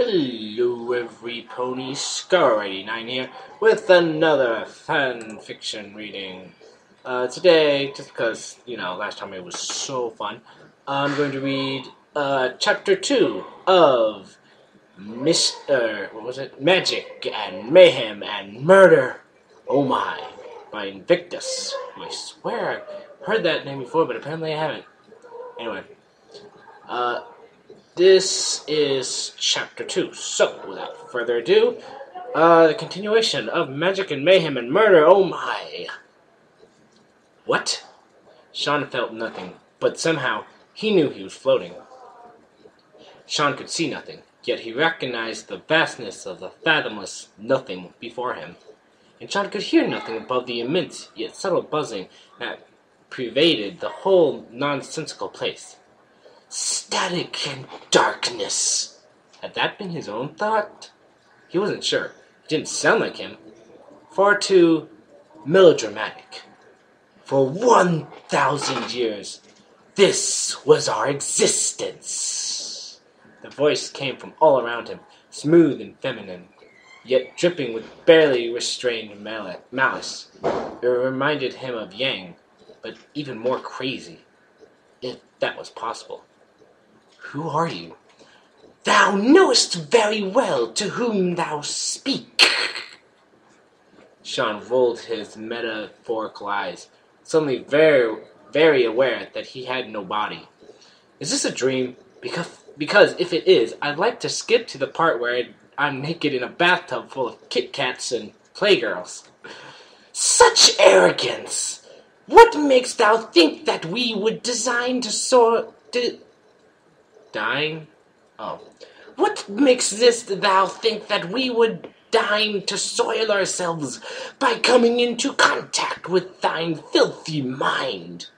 Hello every pony, Scar89 here with another fan fiction reading. Today, just because, last time it was so fun, I'm going to read chapter 2 of Magic and Mayhem and Murder, Oh My, by Invictus, who I swear I've heard that name before, but apparently I haven't. Anyway, this is chapter 2, so without further ado, the continuation of Magic and Mayhem and Murder, oh my! What? Shawn felt nothing, but somehow he knew he was floating. Shawn could see nothing, yet he recognized the vastness of the fathomless nothing before him. And Shawn could hear nothing above the immense yet subtle buzzing that pervaded the whole nonsensical place. Static and darkness. Had that been his own thought? He wasn't sure. It didn't sound like him. Far too melodramatic. For 1,000 years, this was our existence. The voice came from all around him, smooth and feminine, yet dripping with barely restrained malice. It reminded him of Yang, but even more crazy, if that was possible. Who are you? Thou knowest very well to whom thou speak. Shawn rolled his metaphorical eyes, suddenly very, very aware that he had no body. Is this a dream? Because if it is, I'd like to skip to the part where I'm naked in a bathtub full of Kit Kats and Playgirls. Such arrogance! What makes thou think that we would design to soar... Dying? Oh. What makes thou think that we would deign to soil ourselves by coming into contact with thine filthy mind?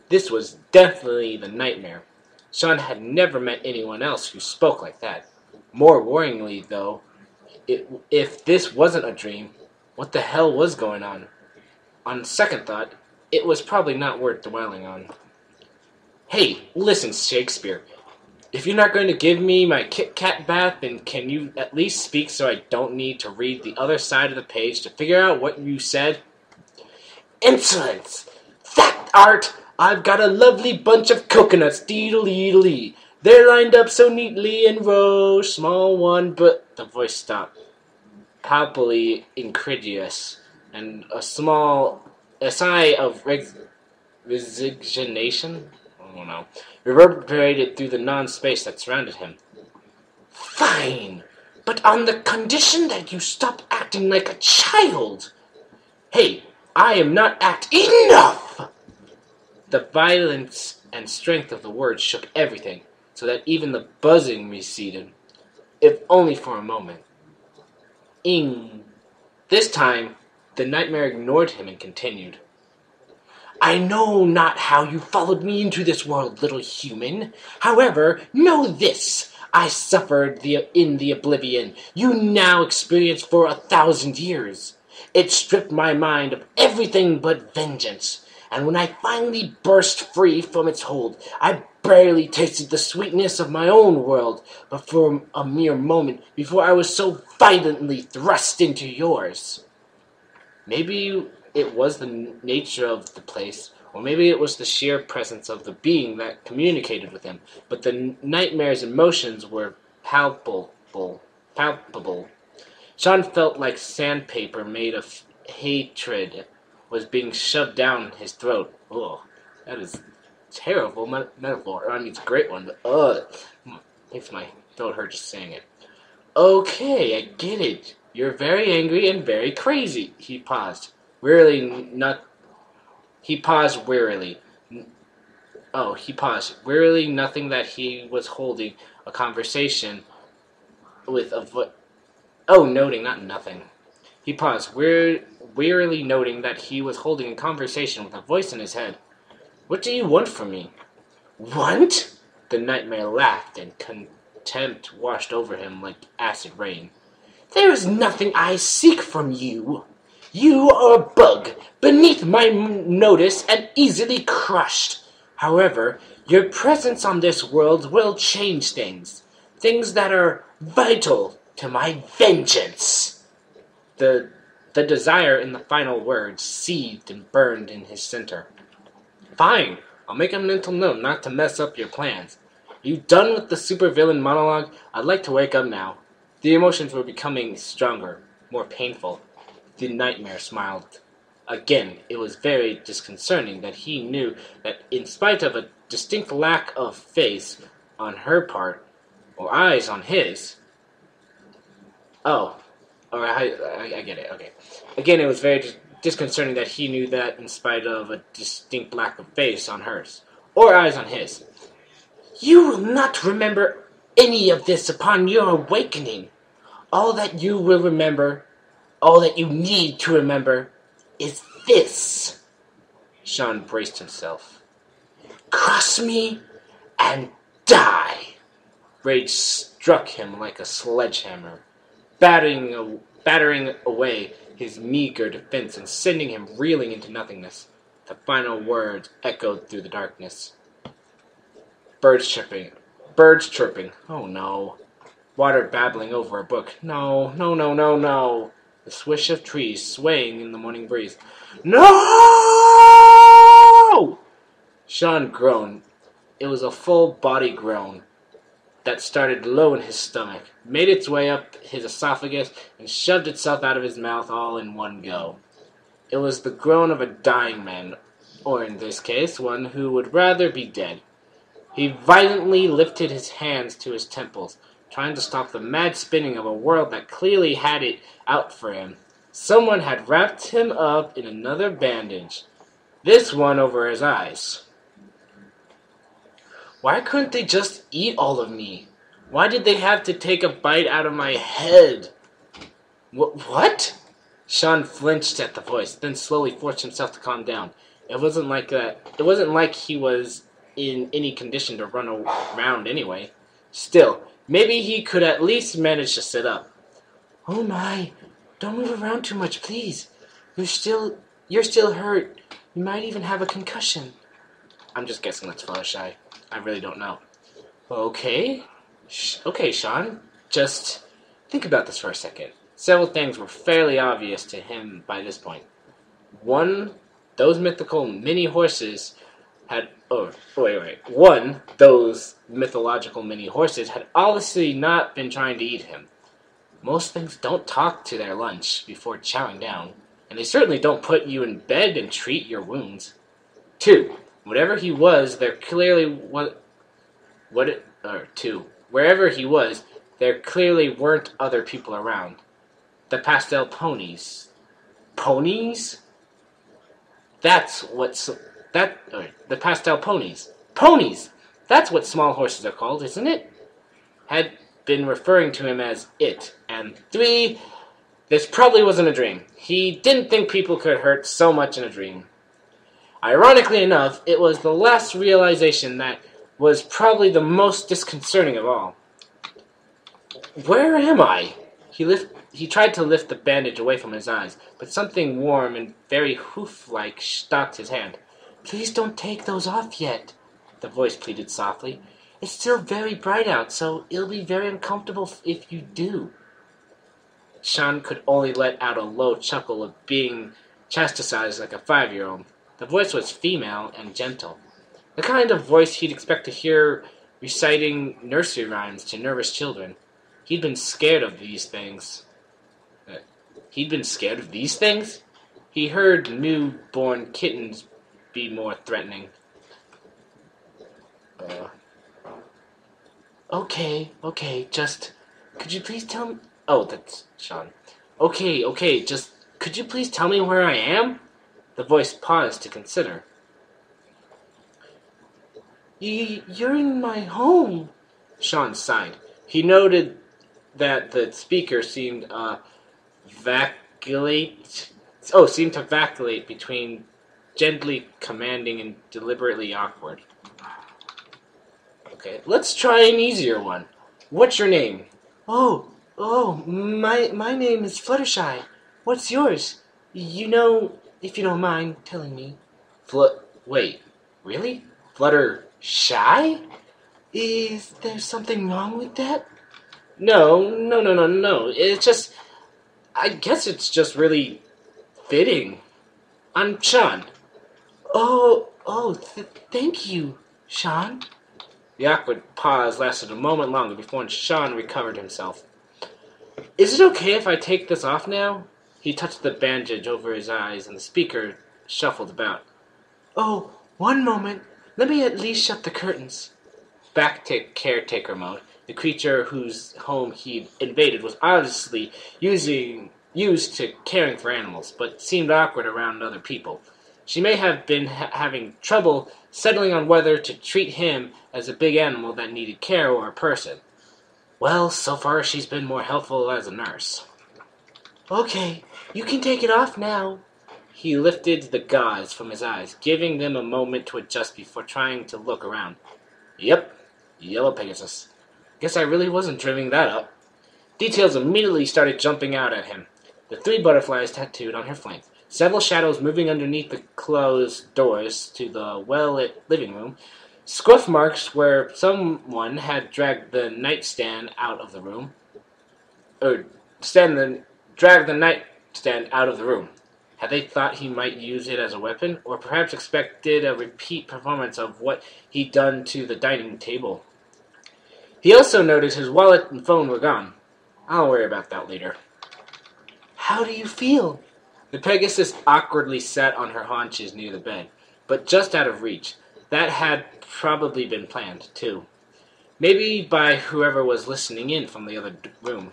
This was definitely the nightmare. Shawn had never met anyone else who spoke like that. More worryingly, though, if this wasn't a dream, what the hell was going on? On second thought, it was probably not worth dwelling on. Hey, listen, Shakespeare. If you're not going to give me my Kit Kat bath, then can you at least speak so I don't need to read the other side of the page to figure out what you said? Insolence! That art! I've got a lovely bunch of coconuts, deedle-eedle-ee. They're lined up so neatly in rows, small one, but... The voice stopped, palpably incredulous, and a sigh of resignation? I don't know. Reverberated through the non-space that surrounded him. Fine, but on the condition that you stop acting like a child. Hey, I am not enough! The violence and strength of the words shook everything, so that even the buzzing receded, if only for a moment. This time, the nightmare ignored him and continued. I know not how you followed me into this world, little human. However, know this. I suffered in the oblivion you now experience for 1,000 years. It stripped my mind of everything but vengeance, and when I finally burst free from its hold, I barely tasted the sweetness of my own world, but for a mere moment before I was so violently thrust into yours. Maybe it was the nature of the place, or maybe it was the sheer presence of the being that communicated with him, but the nightmare's emotions were palpable. Shawn felt like sandpaper made of hatred was being shoved down his throat. Ugh, that is a terrible metaphor. I mean, it's a great one, but makes my throat hurt just saying it. Okay, I get it. You're very angry and very crazy. He paused. He paused wearily. Wearily, nothing that he was holding a conversation with noting, not nothing. He paused, wearily noting that he was holding a conversation with a voice in his head. What do you want from me? Want? The nightmare laughed, and contempt washed over him like acid rain. There is nothing I seek from you. You are a bug, beneath my notice and easily crushed. However, your presence on this world will change things. Things that are vital to my vengeance. The desire in the final words seethed and burned in his center. Fine, I'll make a mental note not to mess up your plans. You done with the supervillain monologue? I'd like to wake up now. The emotions were becoming stronger, more painful. The nightmare smiled. Again, it was very disconcerting that he knew that in spite of a distinct lack of face on her part, or eyes on his... Oh, I get it, okay. Again, it was very disconcerting that he knew that in spite of a distinct lack of face on hers, or eyes on his. You will not remember any of this upon your awakening. All that you will remember, all that you need to remember, is this. Shawn braced himself. Cross me and die. Rage struck him like a sledgehammer, battering away his meager defense and sending him reeling into nothingness. The final words echoed through the darkness. Birds chirping. Oh no. Water babbling over a brook. No. The swish of trees swaying in the morning breeze. No! Shawn groaned. It was a full body groan that started low in his stomach, made its way up his esophagus, and shoved itself out of his mouth all in one go. It was the groan of a dying man, or in this case, one who would rather be dead. He violently lifted his hands to his temples, trying to stop the mad spinning of a world that clearly had it out for him. Someone had wrapped him up in another bandage, this one over his eyes. Why couldn't they just eat all of me? Why did they have to take a bite out of my head? What? Shawn flinched at the voice, then slowly forced himself to calm down. It wasn't like he was in any condition to run around anyway. Still, maybe he could at least manage to sit up. Oh my, don't move around too much, please. You're still hurt. You might even have a concussion. I'm just guessing that's Fluttershy. I really don't know. Okay, Shawn. Just think about this for a second. Several things were fairly obvious to him by this point. One, those mythical mini horses had... One, those mythological mini horses had obviously not been trying to eat him. Most things don't talk to their lunch before chowing down, and they certainly don't put you in bed and treat your wounds. Two, whatever he was, there clearly wherever he was, there clearly weren't other people around. The pastel ponies. Ponies? The pastel ponies. Ponies! That's what small horses are called, isn't it? Had been referring to him as it. And three, this probably wasn't a dream. He didn't think people could hurt so much in a dream. Ironically enough, it was the last realization that was probably the most disconcerting of all. Where am I? He tried to lift the bandage away from his eyes, but something warm and very hoof-like stopped his hand. Please don't take those off yet, the voice pleaded softly. It's still very bright out, so it'll be very uncomfortable if you do. Shawn could only let out a low chuckle of being chastised like a 5-year-old. The voice was female and gentle. The kind of voice he'd expect to hear reciting nursery rhymes to nervous children. He'd been scared of these things. He heard newborn kittens be more threatening. Okay, just... Could you please tell me... Oh, that's Shawn. Okay, just... Could you please tell me where I am? The voice paused to consider. You're in my home, Shawn sighed. He noted that the speaker seemed to vacillate between gently commanding and deliberately awkward. Okay, let's try an easier one. What's your name? Oh, my name is Fluttershy. What's yours? You know, if you don't mind telling me. Wait, really? Fluttershy? Is there something wrong with that? No. It's just, I guess it's just really fitting. I'm Shawn. Thank you, Shawn. The awkward pause lasted a moment longer before Shawn recovered himself. Is it okay if I take this off now? He touched the bandage over his eyes, and the speaker shuffled about. Oh, one moment. Let me at least shut the curtains. Back to caretaker mode, the creature whose home he'd invaded was obviously used to caring for animals, but seemed awkward around other people. She may have been having trouble settling on whether to treat him as a big animal that needed care or a person. Well, so far she's been more helpful as a nurse. Okay, you can take it off now. He lifted the gauze from his eyes, giving them a moment to adjust before trying to look around. Yep, yellow Pegasus. Guess I really wasn't dreaming that up. Details immediately started jumping out at him. The 3 butterflies tattooed on her flank, several shadows moving underneath the closed doors to the well-lit living room, scruff marks where someone had dragged the nightstand out of the room, dragged the nightstand out of the room. Had they thought he might use it as a weapon, or perhaps expected a repeat performance of what he'd done to the dining table? He also noticed his wallet and phone were gone. I'll worry about that later. How do you feel? The Pegasus awkwardly sat on her haunches near the bed, but just out of reach. That had probably been planned, too. Maybe by whoever was listening in from the other room.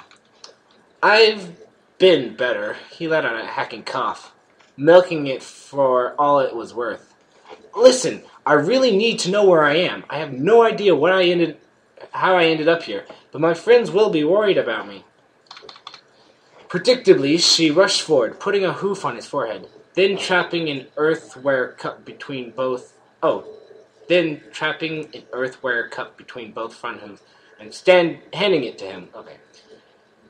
I've been better. He let out a hacking cough, milking it for all it was worth. Listen, I really need to know where I am. I have no idea how I ended up here, but my friends will be worried about me. Predictably, she rushed forward, putting a hoof on his forehead, then trapping an earthenware cup between both front hooves, and handing it to him. Okay.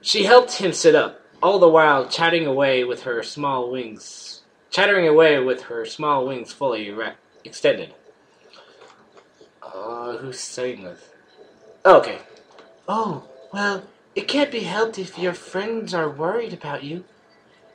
She helped him sit up, all the while chattering away with her small wings fully extended. Who's saying this? Okay. Oh, well, it can't be helped if your friends are worried about you.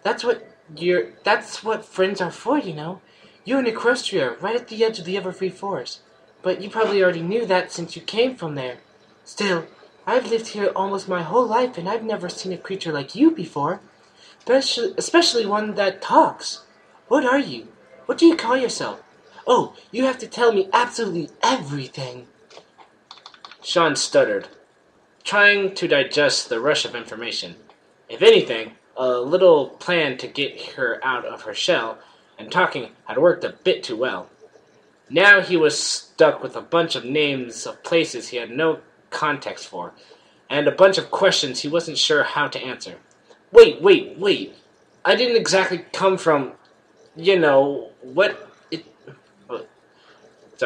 That's what friends are for, you know. You're in Equestria, right at the edge of the Everfree Forest. But you probably already knew that since you came from there. Still, I've lived here almost my whole life, and I've never seen a creature like you before. Especially one that talks. What are you? What do you call yourself? Oh, you have to tell me absolutely everything. Shawn stuttered, trying to digest the rush of information. If anything, a little plan to get her out of her shell and talking had worked a bit too well. Now he was stuck with a bunch of names of places he had no context for, and a bunch of questions he wasn't sure how to answer. Wait. I didn't exactly come from, Sorry,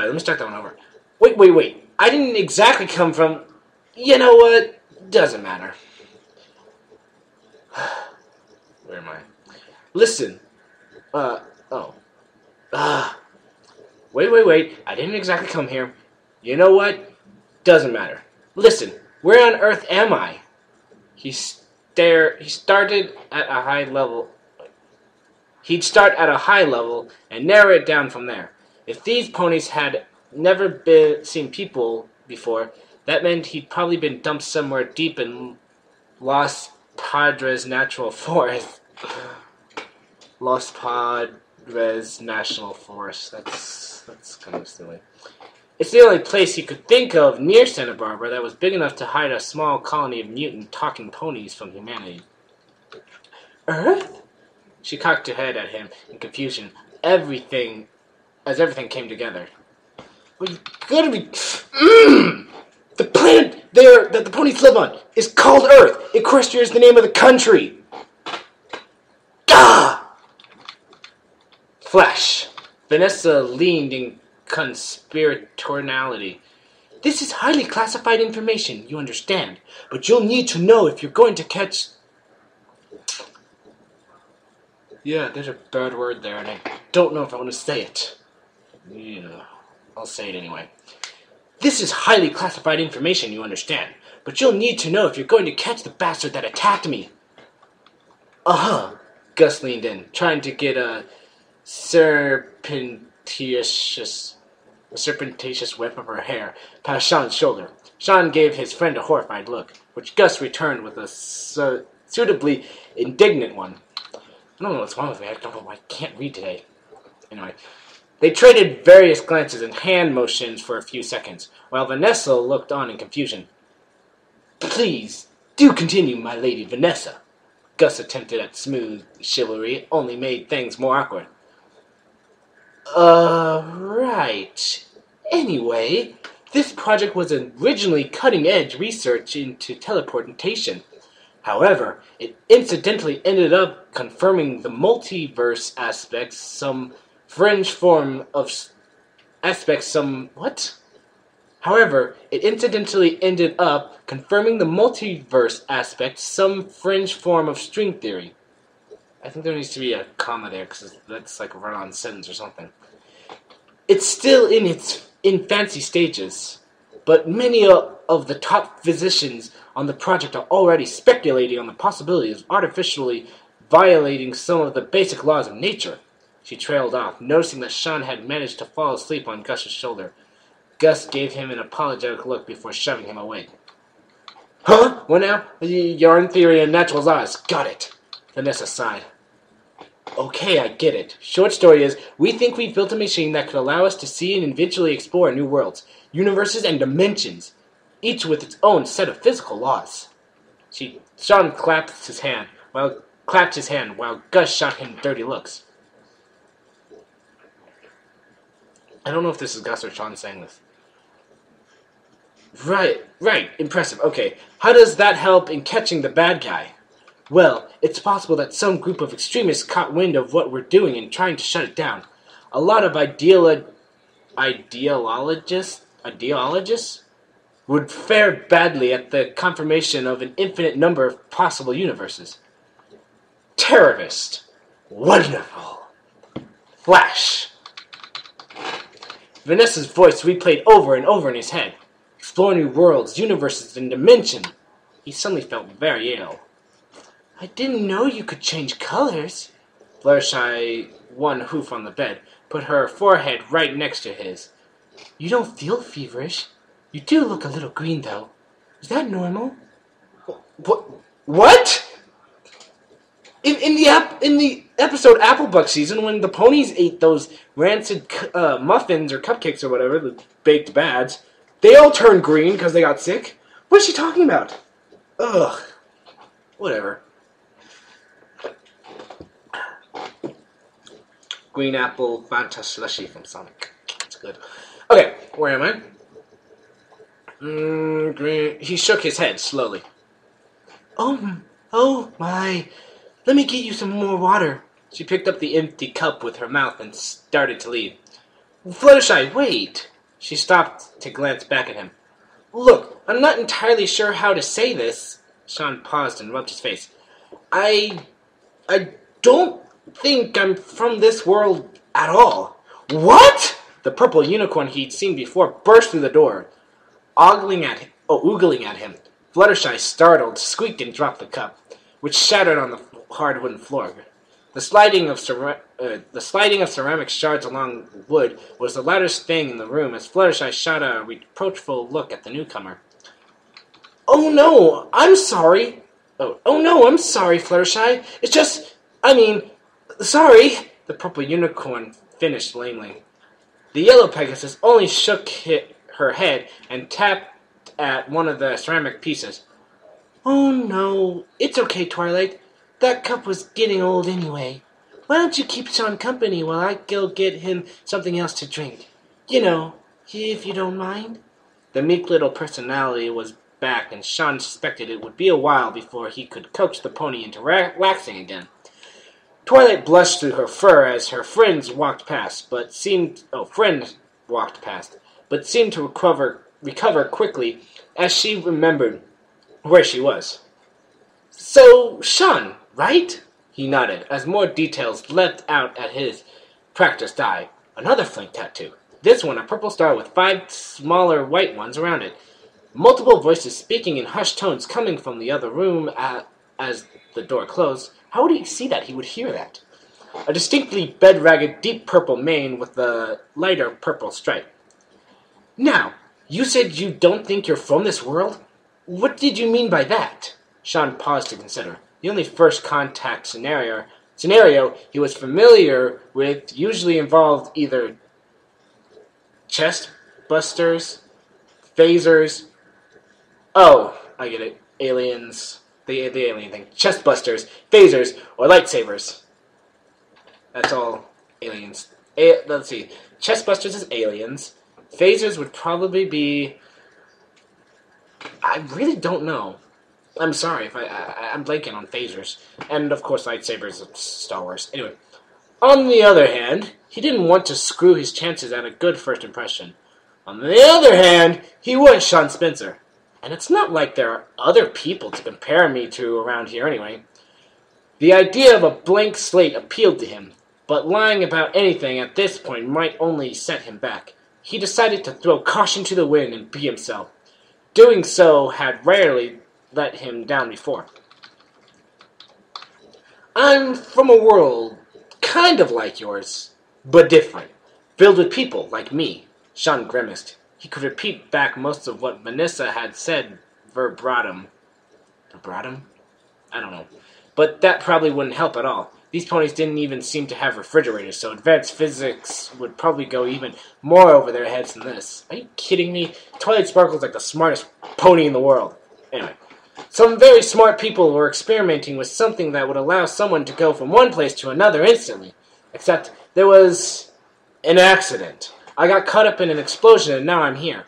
let me start that one over. Wait. I didn't exactly come from, doesn't matter. Where am I? Listen. Wait. I didn't exactly come here. You know what? Doesn't matter. Listen, where on earth am I? He started at a high level. He'd start at a high level and narrow it down from there. If these ponies had never seen people before, that meant he'd probably been dumped somewhere deep in Los Padres Natural Forest. Los Padres National Forest. That's kind of silly. It's the only place he could think of near Santa Barbara that was big enough to hide a small colony of mutant talking ponies from humanity. Earth? She cocked her head at him in confusion. Everything came together. Well, you gotta be... The planet there that the ponies live on is called Earth. Equestria is the name of the country. Gah! Flash. Vanessa leaned in conspiratoriality. This is highly classified information, you understand. But you'll need to know if you're going to catch... Yeah, there's a bad word there, and I don't know if I want to say it. Yeah, I'll say it anyway. This is highly classified information, you understand. But you'll need to know if you're going to catch the bastard that attacked me. Uh-huh. Gus leaned in, trying to get a surreptitious whip of her hair past Shawn's shoulder. Shawn gave his friend a horrified look, which Gus returned with a suitably indignant one. I don't know what's wrong with me. I don't know why I can't read today. Anyway, they traded various glances and hand motions for a few seconds, while Vanessa looked on in confusion. Please, do continue, my lady Vanessa. Gus attempted at smooth chivalry, only made things more awkward. Right. Anyway, this project was originally cutting-edge research into teleportation. However, it incidentally ended up confirming the multiverse aspects, some fringe form of However, it incidentally ended up confirming the multiverse aspect, some fringe form of string theory. I think there needs to be a comma there, because that's like a run-on sentence or something. It's still in its infancy stages, but many of the top physicians on the project are already speculating on the possibility of artificially violating some of the basic laws of nature. She trailed off, noticing that Shawn had managed to fall asleep on Gus's shoulder. Gus gave him an apologetic look before shoving him away. Huh? What now? Yarn theory and natural laws. Got it. Vanessa sighed. Okay, I get it. Short story is, we think we've built a machine that could allow us to see and eventually explore new worlds, universes, and dimensions, each with its own set of physical laws. Shawn clapped his hand while Gus shot him dirty looks. I don't know if this is Gus or Shawn saying this. Right, impressive. Okay, how does that help in catching the bad guy? Well, it's possible that some group of extremists caught wind of what we're doing and trying to shut it down. A lot of ideologists would fare badly at the confirmation of an infinite number of possible universes. Terrorist. Wonderful. Flash. Vanessa's voice replayed over and over in his head. Explore new worlds, universes, and dimensions. He suddenly felt very ill. I didn't know you could change colors. Fluttershy, one hoof on the bed, put her forehead right next to his. You don't feel feverish. You do look a little green, though. Is that normal? What? In the episode Applebuck season, when the ponies ate those rancid muffins or cupcakes or whatever, the baked bads, they all turned green because they got sick. What is she talking about? Ugh. Whatever. Green apple Fanta slushy from Sonic. It's good. Okay, where am I? Green. He shook his head slowly. Oh my. Let me get you some more water. She picked up the empty cup with her mouth and started to leave. Fluttershy, wait. She stopped to glance back at him. Look, I'm not entirely sure how to say this. Shawn paused and rubbed his face. I don't think I'm from this world at all. What? The purple unicorn he'd seen before burst through the door, oogling at him. Fluttershy, startled, squeaked and dropped the cup, which shattered on the hard wooden floor. The sliding of ceramic shards along wood was the loudest thing in the room as Fluttershy shot a reproachful look at the newcomer. Oh no, I'm sorry. Oh no, I'm sorry, Fluttershy. It's just, sorry. The purple unicorn finished lamely. The yellow Pegasus only shook her head and tapped at one of the ceramic pieces. Oh no, it's okay, Twilight. That cup was getting old anyway. Why don't you keep Shawn company while I go get him something else to drink? You know, if you don't mind. The meek little personality was back, and Shawn suspected it would be a while before he could coax the pony into relaxing again. Twilight blushed through her fur as her friends walked past, but seemed to recover quickly as she remembered where she was. So, Shawn, right? He nodded, as more details leapt out at his practiced eye. Another flink tattoo. This one a purple star with 5 smaller white ones around it. Multiple voices speaking in hushed tones coming from the other room as the door closed. How would he see that? He would hear that. A distinctly bed-ragged, deep purple mane with a lighter purple stripe. Now, you said you don't think you're from this world? What did you mean by that? Shawn paused to consider. The only first contact scenario he was familiar with usually involved either chest busters, phasers. Oh, I get it. Aliens. The alien thing. Chest busters, phasers, or lightsabers. That's all aliens. Let's see. Chest busters is aliens. Phasers would probably be... I really don't know. I'm sorry if I'm blanking on phasers. And, of course, lightsabers of Star Wars. Anyway. On the other hand, he didn't want to screw his chances at a good first impression. On the other hand, he was Shawn Spencer. And it's not like there are other people to compare me to around here anyway. The idea of a blank slate appealed to him, but lying about anything at this point might only set him back. He decided to throw caution to the wind and be himself. Doing so had rarely let him down before. I'm from a world kind of like yours, but different. Filled with people like me. Shawn grimaced. He could repeat back most of what Vanessa had said verbatim. Verbatim? I don't know. But that probably wouldn't help at all. These ponies didn't even seem to have refrigerators, so advanced physics would probably go even more over their heads than this. Are you kidding me? Twilight Sparkle's like the smartest pony in the world. Anyway, some very smart people were experimenting with something that would allow someone to go from one place to another instantly. Except there was an accident. I got caught up in an explosion and now I'm here.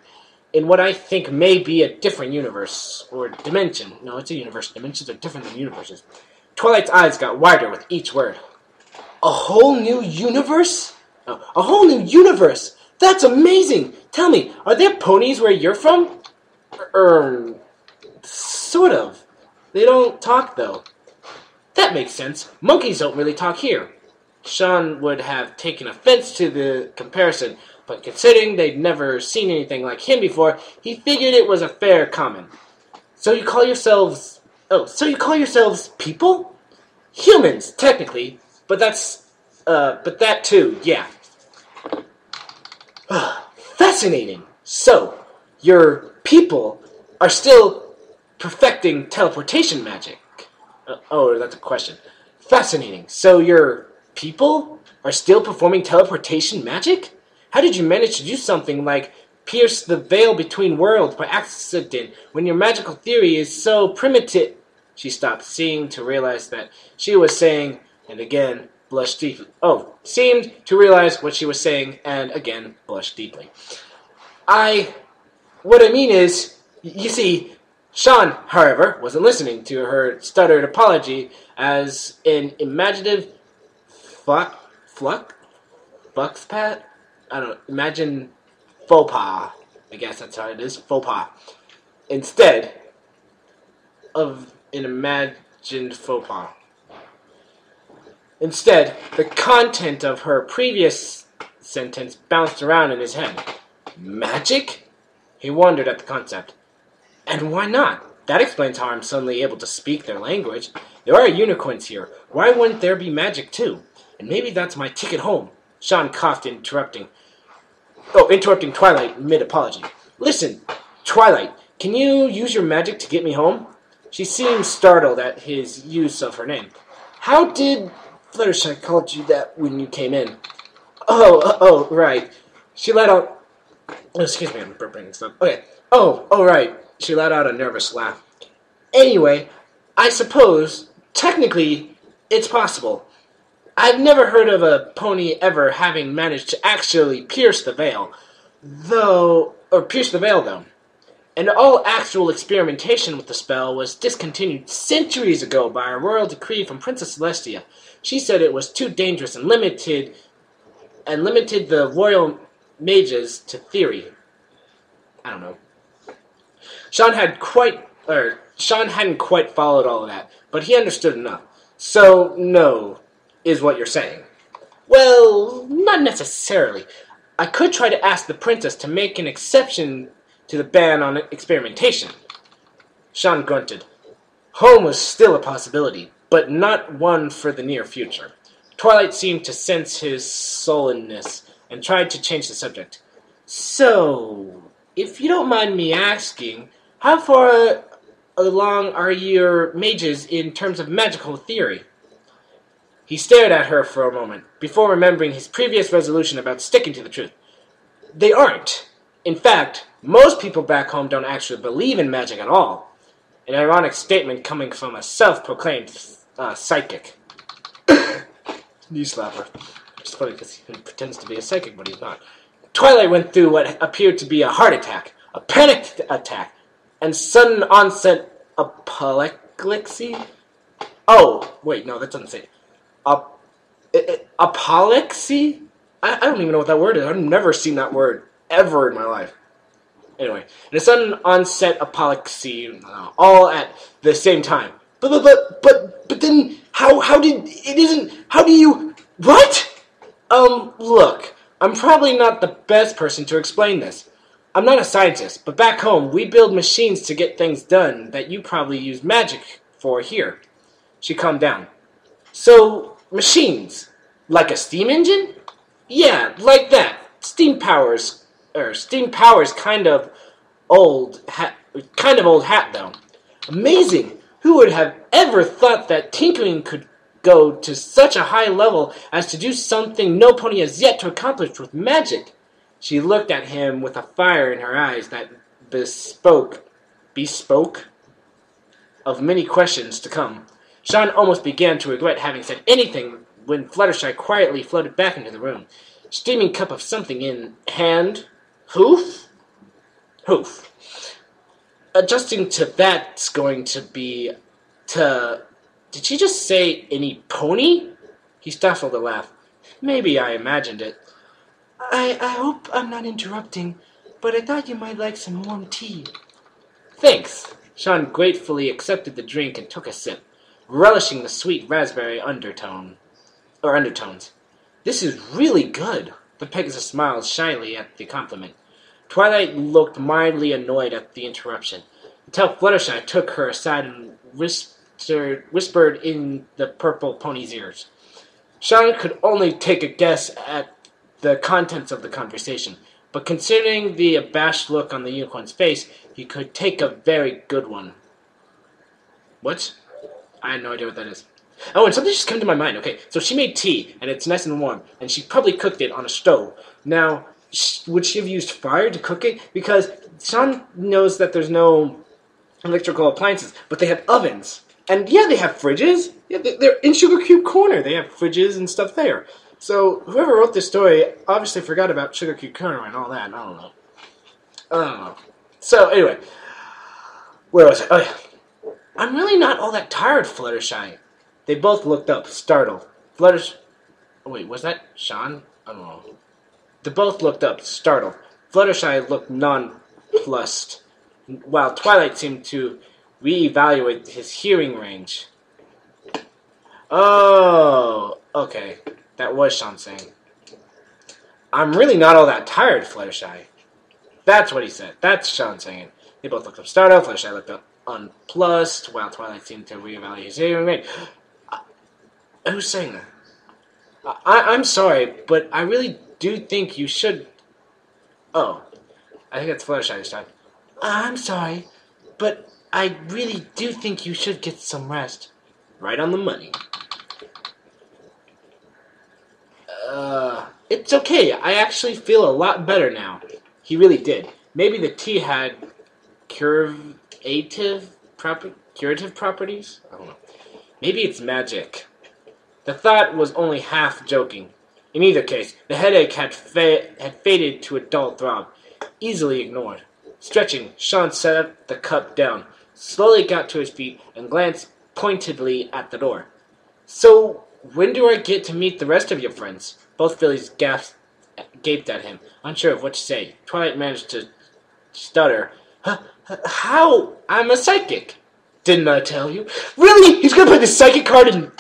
In what I think may be a different universe, or dimension. No, it's a universe. Dimensions are different than universes. Twilight's eyes got wider with each word. A whole new universe? Oh, a whole new universe! That's amazing! Tell me, are there ponies where you're from? Sort of. They don't talk, though. That makes sense. Monkeys don't really talk here. Shawn would have taken offense to the comparison, but considering they'd never seen anything like him before, he figured it was a fair comment. So you call yourselves people? Humans, technically, but that too, yeah. Fascinating. So, your people are still perfecting teleportation magic. That's a question. Fascinating. So your people are still performing teleportation magic? How did you manage to do something like pierce the veil between worlds by accident when your magical theory is so primitive? She stopped, seemed to realize that she was saying, and again blushed deeply. Seemed to realize what she was saying, and again blushed deeply. What I mean is, you see, Shawn, however, wasn't listening to her stuttered apology as an imaginative imagine faux pas. I guess that's how it is, faux pas. Instead of an imagined faux pas. Instead, the content of her previous sentence bounced around in his head. Magic? He wondered at the concept. And why not? That explains how I'm suddenly able to speak their language. There are unicorns here. Why wouldn't there be magic too? And maybe that's my ticket home. Shawn coughed, interrupting Twilight mid-apology. Listen, Twilight, can you use your magic to get me home? She seemed startled at his use of her name. How did Fluttershy called you that when you came in? Oh, right. She let out... excuse me, I'm burping and stuff. Okay. Right. She let out a nervous laugh. Anyway, I suppose, technically, it's possible. I've never heard of a pony ever having managed to actually pierce the veil, though. And all actual experimentation with the spell was discontinued centuries ago by a royal decree from Princess Celestia. She said it was too dangerous and limited the royal mages to theory. I don't know. Shawn hadn't quite followed all of that, but he understood enough. So, no, is what you're saying. Well, not necessarily. I could try to ask the princess to make an exception to the ban on experimentation. Shawn grunted. Home was still a possibility, but not one for the near future. Twilight seemed to sense his sullenness and tried to change the subject. So, if you don't mind me asking, how far along are your mages in terms of magical theory? He stared at her for a moment, before remembering his previous resolution about sticking to the truth. They aren't. In fact, most people back home don't actually believe in magic at all. An ironic statement coming from a self-proclaimed psychic. Knee slapper. It's funny because he pretends to be a psychic, but he's not. Twilight went through what appeared to be a heart attack, a panic attack, and sudden onset apoplexy. Oh, wait, no, that doesn't say it. Apoplexy? I don't even know what that word is. I've never seen that word ever in my life. Anyway, and a sudden onset apoplexy, all at the same time. But then how do you what? Look, I'm probably not the best person to explain this. I'm not a scientist, but back home we build machines to get things done that you probably use magic for here. She calmed down. So, machines, like a steam engine? Yeah, like that. Steam powers kind of old hat though. Amazing! Who would have ever thought that tinkering could go to such a high level as to do something no pony has yet to accomplish with magic? She looked at him with a fire in her eyes that bespoke of many questions to come. Shawn almost began to regret having said anything when Fluttershy quietly floated back into the room, steaming cup of something in hand. Hoof? Adjusting to that's going to be Did she just say any pony? He stifled a laugh. Maybe I imagined it. I hope I'm not interrupting, but I thought you might like some warm tea. Thanks. Shawn gratefully accepted the drink and took a sip, relishing the sweet raspberry undertones. This is really good. The Pegasus smiled shyly at the compliment. Twilight looked mildly annoyed at the interruption, until Fluttershy took her aside and whispered in the purple pony's ears. Shawn could only take a guess at the contents of the conversation, but considering the abashed look on the unicorn's face, he could take a very good one. What? I had no idea what that is. Oh, and something just came to my mind. Okay, so she made tea, and it's nice and warm, and she probably cooked it on a stove. Now, would she have used fire to cook it? Because Shawn knows that there's no electrical appliances, but they have ovens. And yeah, they have fridges. Yeah, they're in Sugar Cube Corner. They have fridges and stuff there. So whoever wrote this story obviously forgot about Sugar Cube Corner and all that. I don't know. So anyway, where was I? Oh yeah. I'm really not all that tired, Fluttershy. They both looked up, startled. Wait, was that Shawn? I don't know. They both looked up, startled. Fluttershy looked nonplussed, while Twilight seemed to reevaluate his hearing range. Oh, okay. That was Shawn saying. I'm really not all that tired, Fluttershy. That's what he said. That's Shawn saying. They both looked up, startled. Fluttershy looked up, unplussed, while Twilight seemed to reevaluate his hearing range. Who's saying that? I'm sorry, but I really do think you should... Oh, I think that's Fluttershy this time. I'm sorry, but I really do think you should get some rest. Right on the money. It's okay. I actually feel a lot better now. He really did. Maybe the tea had curative properties? I don't know. Maybe it's magic. The thought was only half joking. In either case, the headache had faded to a dull throb, easily ignored. Stretching, Shawn set the cup down, slowly got to his feet, and glanced pointedly at the door. So, when do I get to meet the rest of your friends? Both fillies gaped at him, unsure of what to say. Twilight managed to stutter. How? I'm a psychic. Didn't I tell you? Really? He's gonna play the psychic card and...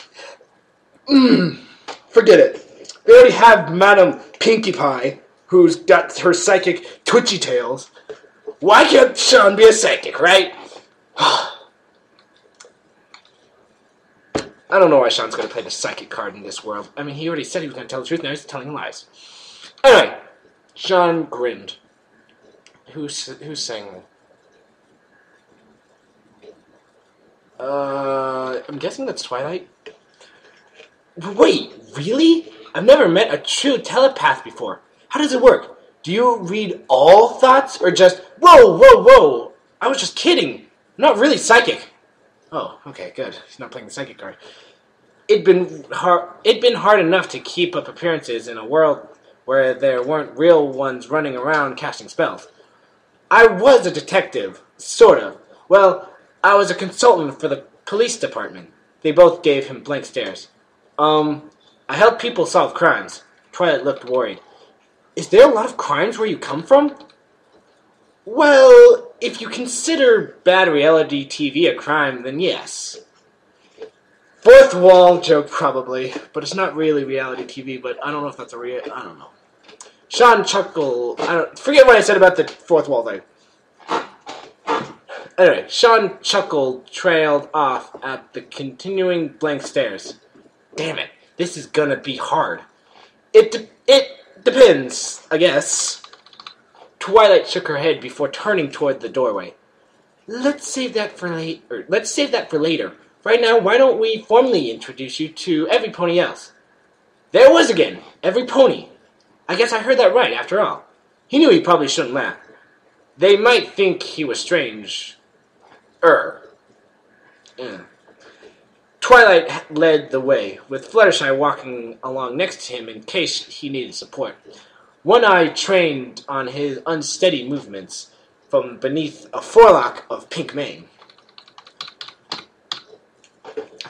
Forget it. We already have Madame Pinkie Pie, who's got her psychic twitchy tails. Why can't Shawn be a psychic, right? I don't know why Shawn's going to play the psychic card in this world. I mean, he already said he was going to tell the truth, now he's telling lies. Anyway, Shawn grinned. Who's saying that? I'm guessing that's Twilight. Wait, really? I've never met a true telepath before. How does it work? Do you read all thoughts, or just, whoa, whoa, whoa, I was just kidding. I'm not really psychic. Oh, okay, good. He's not playing the psychic card. It'd been hard enough to keep up appearances in a world where there weren't real ones running around casting spells. I was a detective, sort of. Well, I was a consultant for the police department. They both gave him blank stares. I help people solve crimes. Twilight looked worried. Is there a lot of crimes where you come from? Well, if you consider bad reality TV a crime, then yes. Fourth wall joke, probably. But it's not really reality TV, but I don't know if that's I don't know. Shawn chuckled. Forget what I said about the fourth wall thing. Anyway, Shawn chuckled, trailed off at the continuing blank stares. Damn it, this is gonna be hard. It depends, I guess. Twilight shook her head before turning toward the doorway. Let's save that for later. Right now, why don't we formally introduce you to every pony else? There it was again, every pony. I guess I heard that right, after all. He knew he probably shouldn't laugh. They might think he was strange. Twilight led the way, with Fluttershy walking along next to him in case he needed support. One eye trained on his unsteady movements from beneath a forelock of pink mane.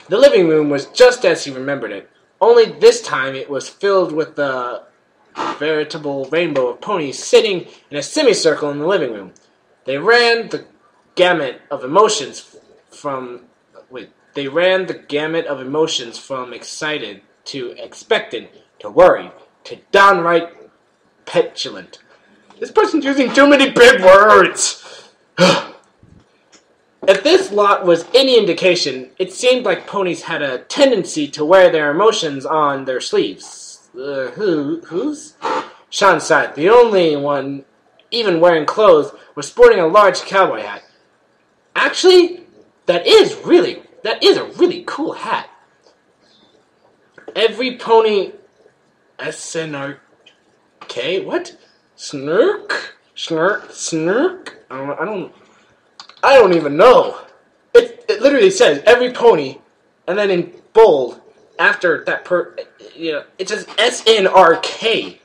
The living room was just as he remembered it, only this time it was filled with the veritable rainbow of ponies sitting in a semicircle in the living room. They ran the gamut of emotions from excited to expectant to worried to downright petulant. This person's using too many big words. If this lot was any indication, it seemed like ponies had a tendency to wear their emotions on their sleeves. Whose? Shawn sighed. The only one even wearing clothes was sporting a large cowboy hat. Actually, that is a really cool hat. Every pony... SNRK? What? Snark? I don't even know. It literally says every pony, and then in bold, after that it says SNRK.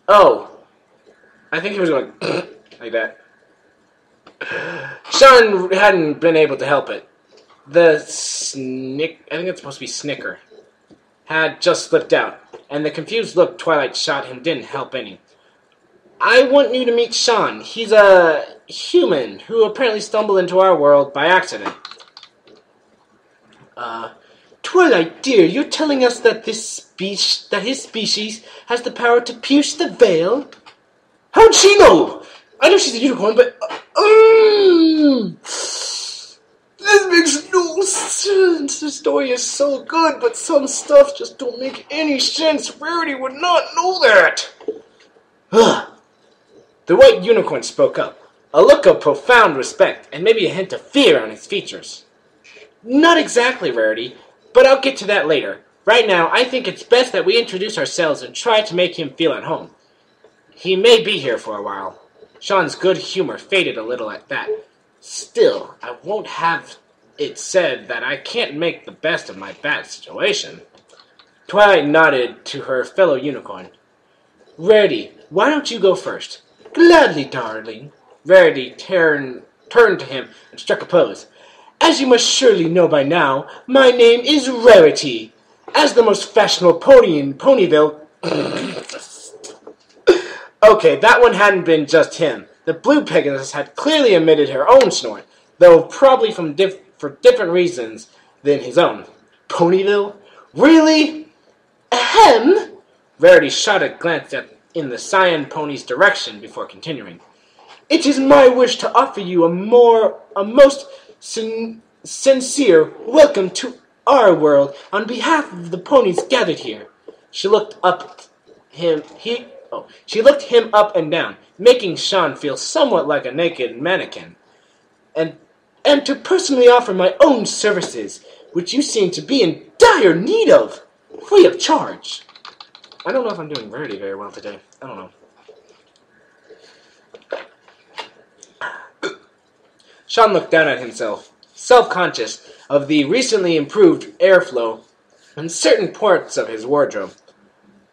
Oh. I think he was going like that. Shawn hadn't been able to help it. The I think it's supposed to be snicker, had just slipped out, and the confused look Twilight shot him didn't help any. I want you to meet Shawn. He's a human who apparently stumbled into our world by accident. Twilight, dear, you're telling us that his species has the power to pierce the veil? How'd she know? I know she's a unicorn, but... this makes no sense. The story is so good, but some stuff just don't make any sense. Rarity would not know that. The white unicorn spoke up, a look of profound respect, and maybe a hint of fear on his features. Not exactly, Rarity, but I'll get to that later. Right now, I think it's best that we introduce ourselves and try to make him feel at home. He may be here for a while. Shawn's good humor faded a little at that. Still, I won't have it said that I can't make the best of my bad situation. Twilight nodded to her fellow unicorn. Rarity, why don't you go first? Gladly, darling. Rarity turned to him and struck a pose. As you must surely know by now, my name is Rarity. As the most fashionable pony in Ponyville... Okay, that one hadn't been just him. The blue Pegasus had clearly emitted her own snort, though probably for different reasons than his own. Ponyville? Really? Ahem! Rarity shot a glance in the cyan pony's direction before continuing. It is my wish to offer you a most sincere welcome to our world on behalf of the ponies gathered here. She looked him up and down, making Shawn feel somewhat like a naked mannequin. And to personally offer my own services, which you seem to be in dire need of, free of charge. I don't know if I'm doing Rarity very well today. I don't know. Shawn looked down at himself, self-conscious of the recently improved airflow in certain parts of his wardrobe.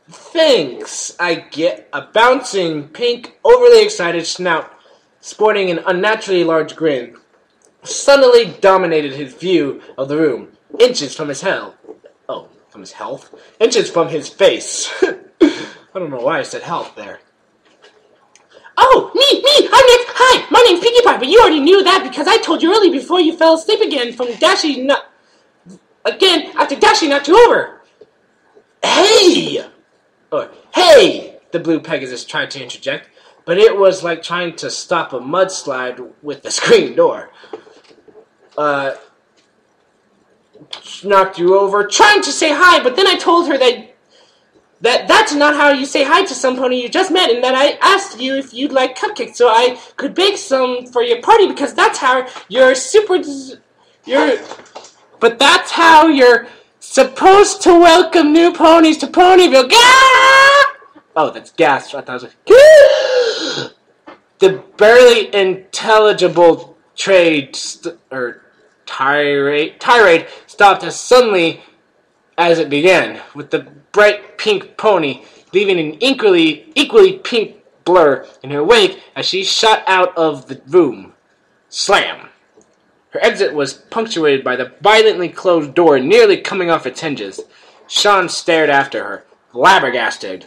Thanks, I get a bouncing, pink, overly excited snout, sporting an unnaturally large grin, suddenly dominated his view of the room, inches from his health. Oh, from his health? Inches from his face. I don't know why I said health there. Oh, me, I'm Nick. Hi, my name's Pinkie Pie, but you already knew that because I told you early before you fell asleep again after Dashi knocked you over. Hey! Or, hey! The blue Pegasus tried to interject, but it was like trying to stop a mudslide with the screen door. Knocked you over, trying to say hi, but then I told her that's not how you say hi to some pony you just met, and that I asked you if you'd like cupcakes so I could bake some for your party because that's how but that's how you're supposed to welcome new ponies to Ponyville. Oh, that's gas. I thought it was the barely intelligible tirade stopped as suddenly as it began, with the bright pink pony leaving an equally pink blur in her wake as she shot out of the room. Slam! Her exit was punctuated by the violently closed door nearly coming off its hinges. Shawn stared after her, flabbergasted.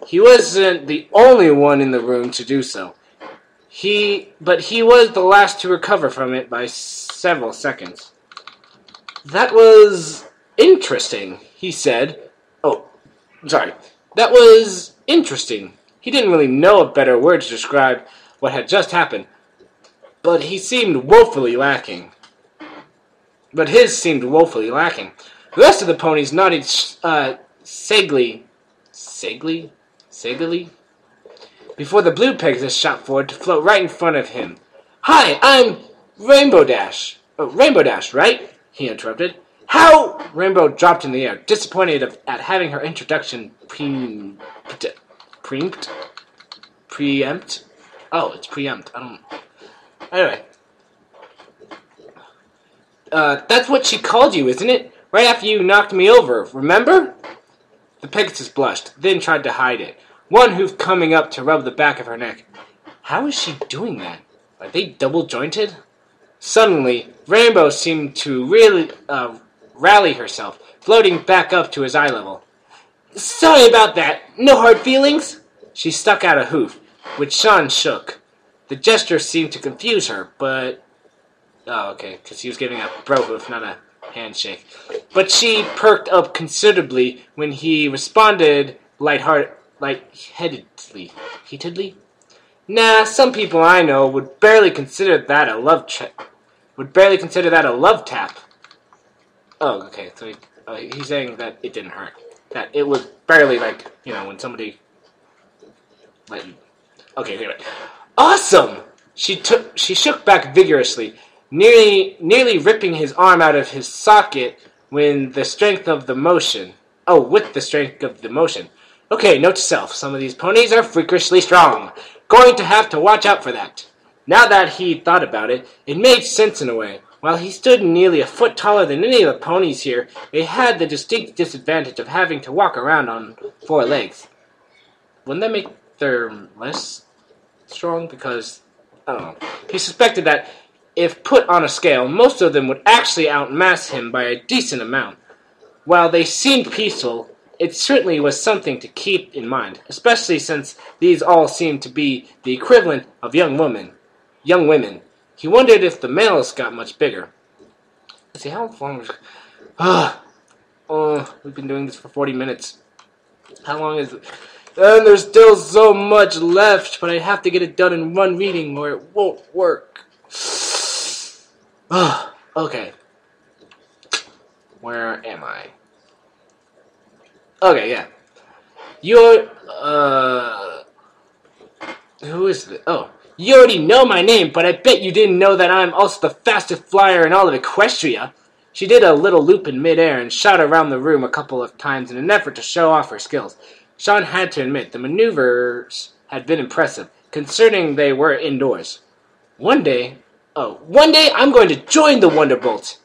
He wasn't the only one in the room to do so. But he was the last to recover from it by several seconds. That was interesting, he said. Oh, sorry. That was interesting. He didn't really know a better word to describe what had just happened. But he seemed woefully lacking. But his seemed woefully lacking. The rest of the ponies nodded sagely, before the blue Pegasus shot forward to float right in front of him. Hi, I'm Rainbow Dash. Oh, Rainbow Dash, right? He interrupted. How? Rainbow dropped in the air, disappointed at having her introduction preempt. Oh, it's preempt. I don't know. Anyway. That's what she called you, isn't it? Right after you knocked me over, remember? The Pegasus blushed, then tried to hide it. One hoof coming up to rub the back of her neck. How is she doing that? Are they double-jointed? Suddenly, Rainbow seemed to really rally herself, floating back up to his eye level. Sorry about that. No hard feelings? She stuck out a hoof, which Shawn shook. The gesture seemed to confuse her, but... Oh, okay, because he was giving a bro hoof, not a handshake. But she perked up considerably when he responded lightheadedly. Heatedly? Nah, some people I know would barely consider that a love tap. Oh, okay, so he's saying that it didn't hurt. That it was barely like, when somebody... Okay, anyway. Awesome! She shook back vigorously, nearly ripping his arm out of his socket with the strength of the motion. Okay, note to self, some of these ponies are freakishly strong. Going to have to watch out for that. Now that he'd thought about it, it made sense in a way. While he stood nearly a foot taller than any of the ponies here, they had the distinct disadvantage of having to walk around on 4 legs. Wouldn't that make them less strong? Because, I don't know. He suspected that if put on a scale, most of them would actually outmass him by a decent amount. While they seemed peaceful, it certainly was something to keep in mind, especially since these all seemed to be the equivalent of young women. He wondered if the males got much bigger. Let's see, how long was... we've been doing this for 40 minutes. How long is it? And there's still so much left, but I have to get it done in one reading or it won't work. Okay. Where am I? Okay, yeah. You're, who is this? Oh. You already know my name, but I bet you didn't know that I'm also the fastest flyer in all of Equestria. She did a little loop in midair and shot around the room a couple of times in an effort to show off her skills. Shawn had to admit the maneuvers had been impressive, considering they were indoors. One day I'm going to join the Wonderbolt.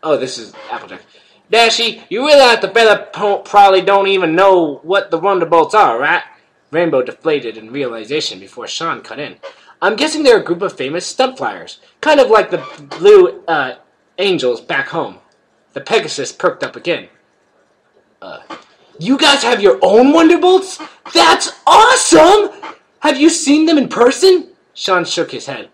Oh, this is Applejack. Dashy, you realize the fella probably don't even know what the Wonderbolts are, right? Rainbow deflated in realization before Shawn cut in. I'm guessing they're a group of famous stunt flyers, kind of like the Blue Angels back home. The Pegasus perked up again. You guys have your own Wonderbolts? That's awesome! Have you seen them in person? Shawn shook his head.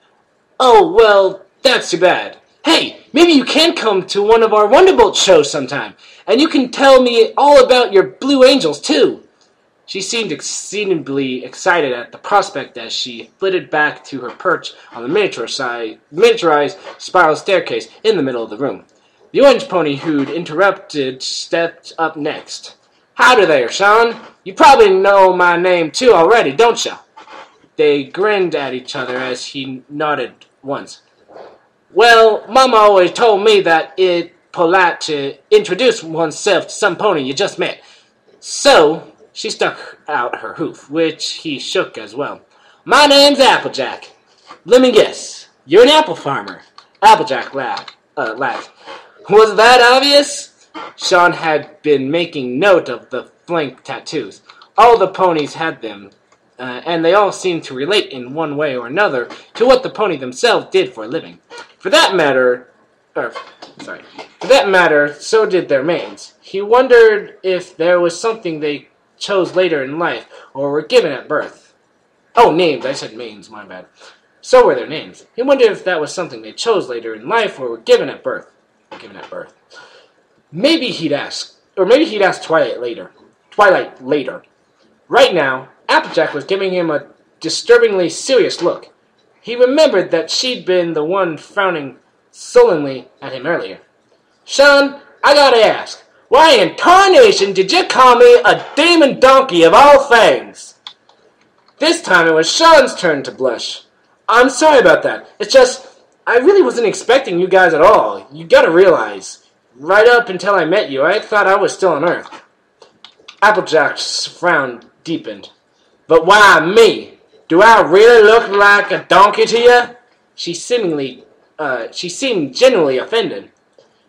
Oh, well, that's too bad. Hey, maybe you can come to one of our Wonderbolt shows sometime, and you can tell me all about your Blue Angels, too. She seemed exceedingly excited at the prospect as she flitted back to her perch on the miniaturized spiral staircase in the middle of the room. The orange pony who'd interrupted stepped up next. Howdy there, Shawn. You probably know my name, too, already, don't ya? They grinned at each other as he nodded once. Well, Mama always told me that it's polite to introduce oneself to some pony you just met. So, she stuck out her hoof, which he shook as well. My name's Applejack. Let me guess, you're an apple farmer. Applejack laughed. Was that obvious? Shawn had been making note of the flank tattoos. All the ponies had them, and they all seemed to relate in one way or another to what the pony themselves did for a living. For that matter, so did their manes. He wondered if there was something they chose later in life, or were given at birth. Oh, names. I said manes, my bad. So were their names. He wondered if that was something they chose later in life, or were given at birth. Maybe he'd ask Twilight later. Right now, Applejack was giving him a disturbingly serious look. He remembered that she'd been the one frowning sullenly at him earlier. Shawn, I gotta ask, why in tarnation did you call me a demon donkey of all things? This time it was Shawn's turn to blush. I'm sorry about that. It's just, I really wasn't expecting you guys at all. You gotta realize, right up until I met you, I thought I was still on Earth. Applejack's frown deepened. But why me? Do I really look like a donkey to you? She seemed genuinely offended.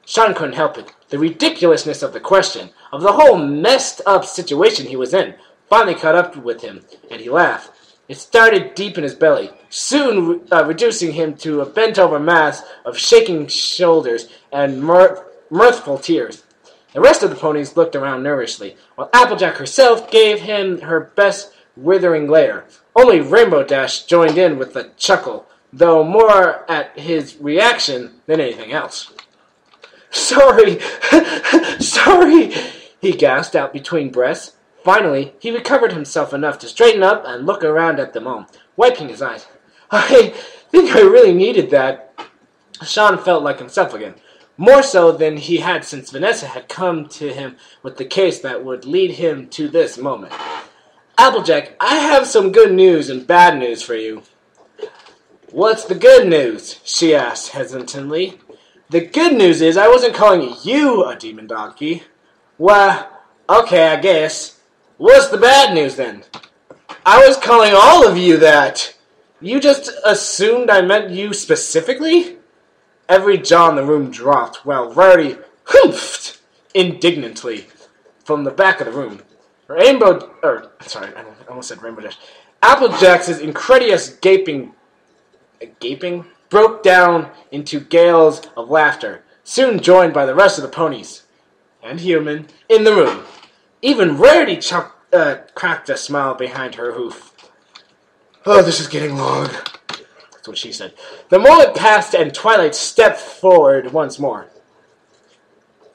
Shawn couldn't help it. The ridiculousness of the question, of the whole messed up situation he was in, finally caught up with him, and he laughed. It started deep in his belly, soon reducing him to a bent-over mass of shaking shoulders and mirthful tears. The rest of the ponies looked around nervously, while Applejack herself gave him her best withering glare. Only Rainbow Dash joined in with a chuckle, though more at his reaction than anything else. Sorry, he gasped out between breaths. Finally, he recovered himself enough to straighten up and look around at them all, wiping his eyes. I think I really needed that. Shawn felt like himself again, more so than he had since Vanessa had come to him with the case that would lead him to this moment. Applejack, I have some good news and bad news for you. What's the good news? She asked hesitantly. The good news is I wasn't calling you a demon donkey. Well, okay, I guess. What's the bad news then? I was calling all of you that. You just assumed I meant you specifically? Every jaw in the room dropped while Rarity hoofed indignantly from the back of the room. I almost said Rainbow Dash. Applejack's incredulous gaping broke down into gales of laughter, soon joined by the rest of the ponies and human in the room. Even Rarity cracked a smile behind her hoof. Oh, this is getting long. That's what she said. The moment passed and Twilight stepped forward once more.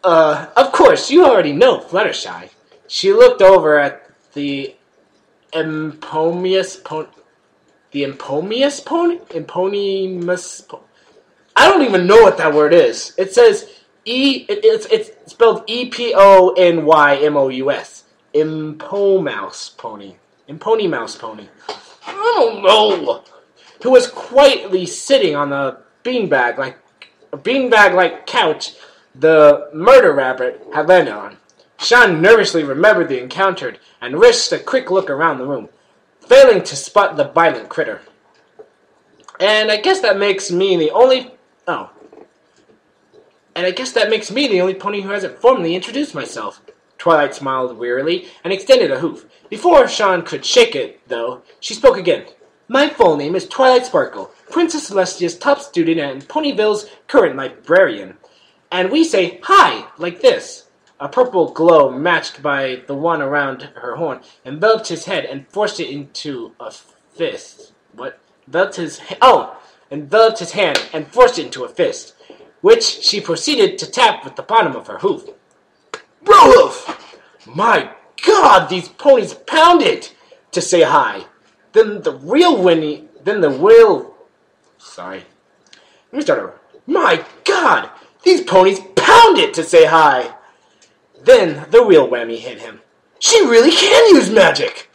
Of course, you already know Fluttershy. She looked over at the Empomious pony. The Empomious pony? Emponymous pony. I don't even know what that word is. It says it's spelled E-P-O-N-Y-M-O-U-S. Impomouse pony. Imponymouse pony. I don't know. Who was quietly sitting on a beanbag-like couch the murder rabbit had landed on. Shawn nervously remembered the encounter and risked a quick look around the room, failing to spot the violent critter. And I guess that makes me the only... Oh. And I guess that makes me the only pony who hasn't formally introduced myself. Twilight smiled wearily and extended a hoof. Before Shawn could shake it, though, she spoke again. My full name is Twilight Sparkle, Princess Celestia's top student and Ponyville's current librarian. And we say hi, like this. A purple glow matched by the one around her horn enveloped his head and forced it into a fist. What? Enveloped his hand and forced it into a fist, which she proceeded to tap with the bottom of her hoof. Broof! My God, these ponies pound it to say hi. Sorry. Let me start over. My God, these ponies pound it to say hi. Then the real whammy hit him. She really can use magic!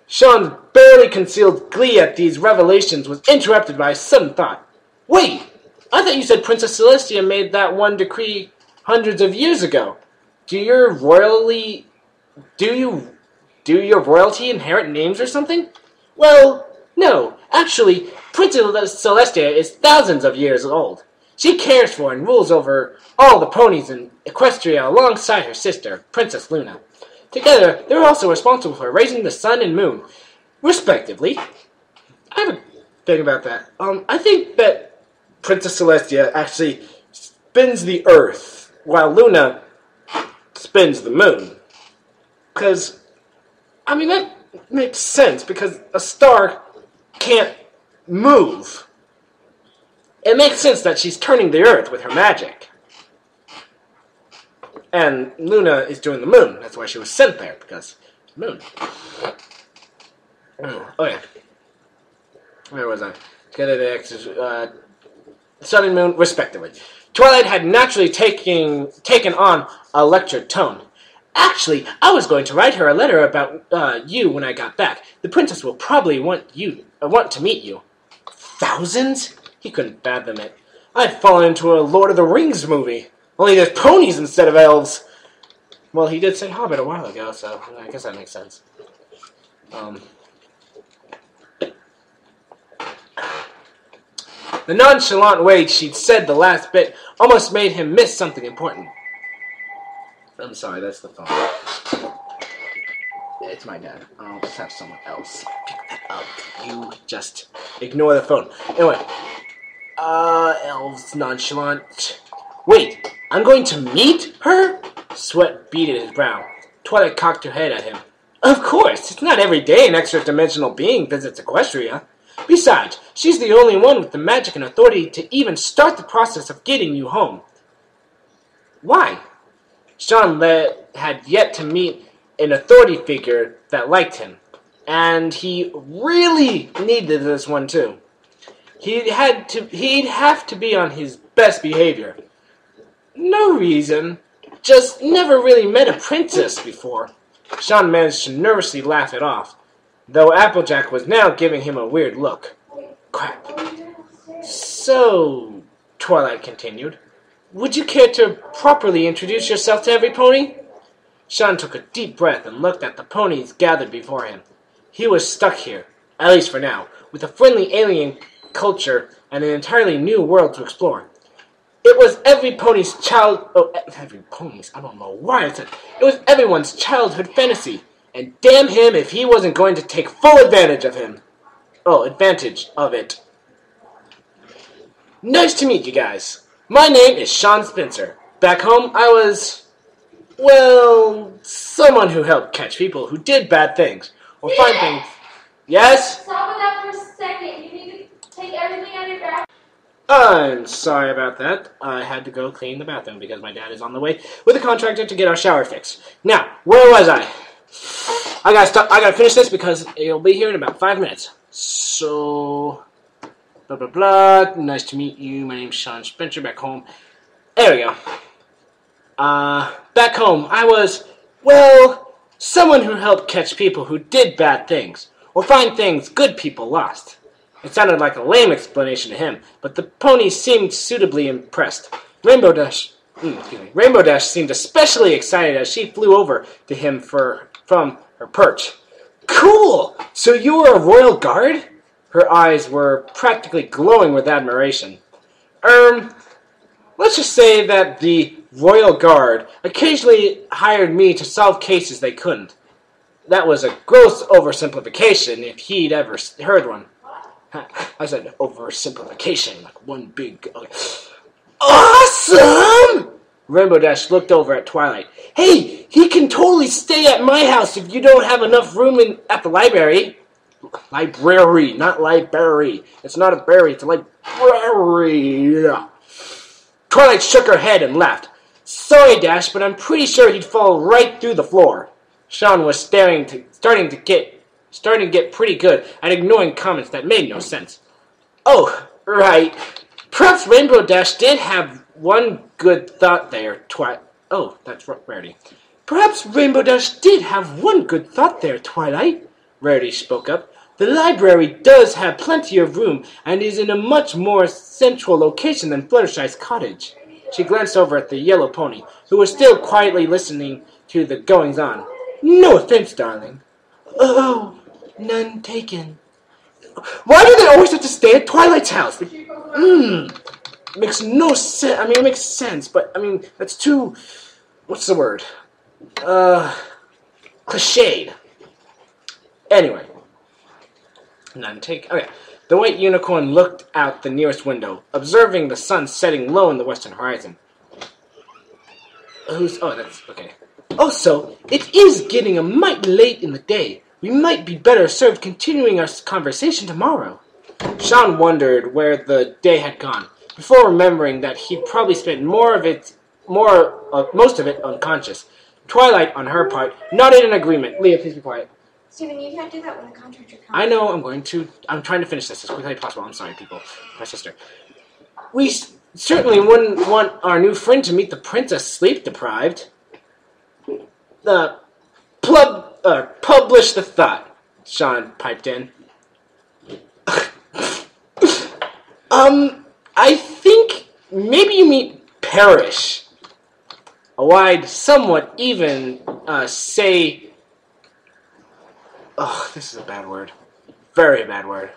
Shawn's barely concealed glee at these revelations was interrupted by a sudden thought. Wait! I thought you said Princess Celestia made that one decree hundreds of years ago. Do your royalty inherit names or something? Well, no. Actually, Princess Celestia is thousands of years old. She cares for and rules over all the ponies in Equestria alongside her sister, Princess Luna. Together, they're also responsible for raising the sun and moon, respectively. I have a thing about that. I think that Princess Celestia actually spins the Earth, while Luna spins the moon. Because, I mean, that makes sense, because a star can't move. It makes sense that she's turning the Earth with her magic. And Luna is doing the moon. That's why she was sent there, because it's the moon. Oh, yeah. Where was I? Together they sun and moon, respectively. Twilight had naturally taken on a lectured tone. Actually, I was going to write her a letter about you when I got back. The princess will probably want to meet you. Thousands? He couldn't fathom it. I'd fallen into a Lord of the Rings movie. Only there's ponies instead of elves. Well, he did say Hobbit a while ago, so I guess that makes sense. The nonchalant way she'd said the last bit almost made him miss something important. I'm sorry, that's the phone. It's my dad. I'll just have someone else pick that up. You just ignore the phone. Anyway. Elves nonchalant. Wait, I'm going to meet her? Sweat beaded his brow. Twilight cocked her head at him. Of course, it's not every day an extra-dimensional being visits Equestria. Besides, she's the only one with the magic and authority to even start the process of getting you home. Why? Shawn had yet to meet an authority figure that liked him, and he really needed this one too. He'd have to be on his best behavior. No reason. Just never really met a princess before. Shawn managed to nervously laugh it off, though Applejack was now giving him a weird look. Crap. So, Twilight continued, would you care to properly introduce yourself to every pony? Shawn took a deep breath and looked at the ponies gathered before him. He was stuck here, at least for now, with a friendly alien culture and an entirely new world to explore. It was every pony's I don't know why I said it was everyone's childhood fantasy, and damn him if he wasn't going to take full advantage of it. Nice to meet you guys. My name is Shawn Spencer. Back home, I was, well, someone who helped catch people who did bad things or find things. Yes? Stop with that for a second. You need to take everything out of your bag. I'm sorry about that. I had to go clean the bathroom because my dad is on the way with a contractor to get our shower fixed. Now, where was I? I gotta finish this because it'll be here in about 5 minutes. So, blah blah blah. Nice to meet you. My name's Shawn Spencer. Back home. There we go. Back home, I was, well, someone who helped catch people who did bad things or find things good people lost. It sounded like a lame explanation to him, but the ponies seemed suitably impressed. Rainbow Dash seemed especially excited as she flew over to him from her perch. Cool! So you were a royal guard? Her eyes were practically glowing with admiration. Let's just say that the royal guard occasionally hired me to solve cases they couldn't. That was a gross oversimplification if he'd ever heard one. I said oversimplification, like one big... Awesome! Rainbow Dash looked over at Twilight. Hey, he can totally stay at my house if you don't have enough room at the library. Library, not library. It's not a berry, it's a library. Twilight shook her head and laughed. Sorry, Dash, but I'm pretty sure he'd fall right through the floor. Shawn was starting to get pretty good at ignoring comments that made no sense. Oh, right. Perhaps Rainbow Dash did have one good thought there, Oh, that's Rarity. Perhaps Rainbow Dash did have one good thought there, Twilight. Rarity spoke up. The library does have plenty of room and is in a much more central location than Fluttershy's cottage. She glanced over at the yellow pony, who was still quietly listening to the goings-on. No offense, darling. Oh, none taken. Why do they always have to stay at Twilight's house? Makes no sense. I mean, it makes sense, but, I mean, that's too... What's the word? Cliched. Anyway. None take. Okay. The white unicorn looked out the nearest window, observing the sun setting low in the western horizon. Oh, that's... Okay. Also, it is getting a mite late in the day. We might be better served continuing our conversation tomorrow. Shawn wondered where the day had gone, before remembering that he'd probably spent most of it unconscious. Twilight, on her part, nodded in agreement. Leah, please be quiet. Steven, you can't do that when the contractor comes. I know, I'm trying to finish this as quickly as possible. I'm sorry, people. My sister. We certainly wouldn't want our new friend to meet the princess sleep-deprived. Publish the thought, Shawn piped in. I think maybe you mean perish. A wide, somewhat even, say... Oh, this is a bad word. Very bad word.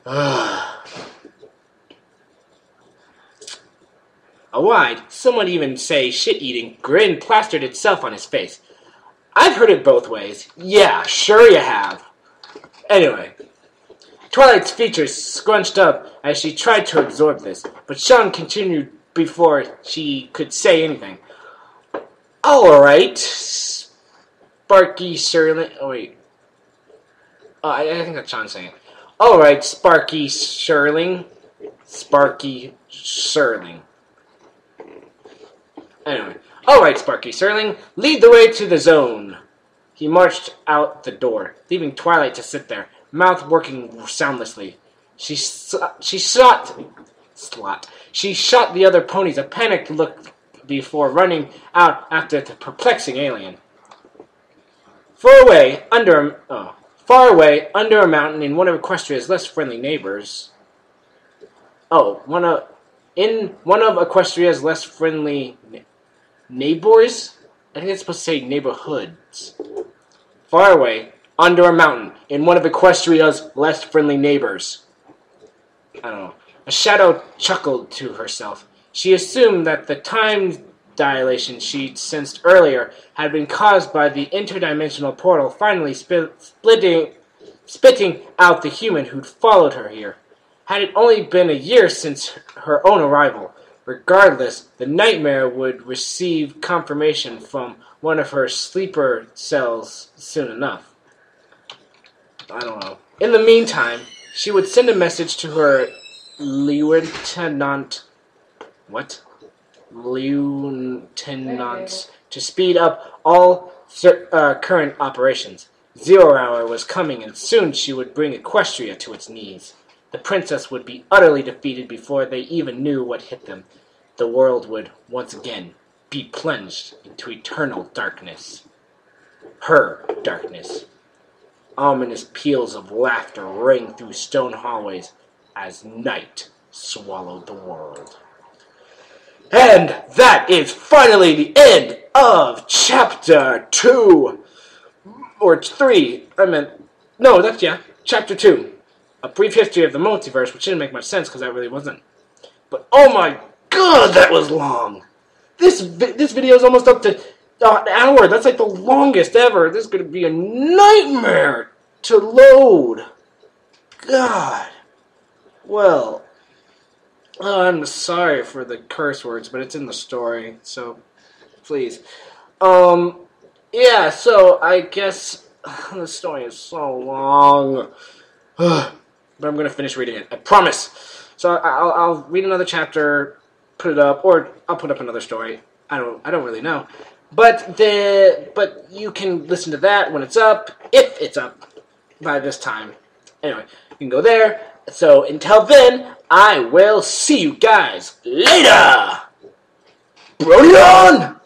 A wide, somewhat even say shit-eating, grin plastered itself on his face. I've heard it both ways. Yeah, sure you have. Anyway, Twilight's features scrunched up as she tried to absorb this, but Shawn continued before she could say anything. All right, Sparky Shirling. Oh, wait. I think that's Shawn saying it. All right, Sparky Shirling. Sparky Shirling. Anyway. All right, Sparky Shirling, lead the way to the zone. He marched out the door, leaving Twilight to sit there, mouth working soundlessly. She shot the other ponies a panicked look before running out after the perplexing alien. Far away, under a mountain in one of Equestria's less friendly neighbors. One of Equestria's less friendly neighbors? I think it's supposed to say neighborhoods. Far away, under a mountain, in one of Equestria's less friendly neighbors. I don't know. A shadow chuckled to herself. She assumed that the time dilation she'd sensed earlier had been caused by the interdimensional portal finally spitting out the human who'd followed her here. Had it only been a year since her own arrival. Regardless, the nightmare would receive confirmation from one of her sleeper cells soon enough. I don't know. In the meantime, she would send a message to her lieutenant. What? Lieutenants to speed up all current operations. 0 hour was coming, and soon she would bring Equestria to its knees. The princess would be utterly defeated before they even knew what hit them. The world would, once again, be plunged into eternal darkness. Her darkness. Ominous peals of laughter rang through stone hallways as night swallowed the world. And that is finally the end of Chapter 2. Or 3. Chapter 2. A brief history of the multiverse, which didn't make much sense because that really wasn't. But oh my god, that was long! This video is almost up to an hour. That's like the longest ever. This is going to be a nightmare to load. God. Well, I'm sorry for the curse words, but it's in the story, so please. Yeah, so I guess the story is so long. But I'm going to finish reading it. I promise. So I'll read another chapter, put it up, or I'll put up another story. I don't really know. But you can listen to that when it's up, if it's up by this time. Anyway, you can go there. So until then, I will see you guys later. Brody on!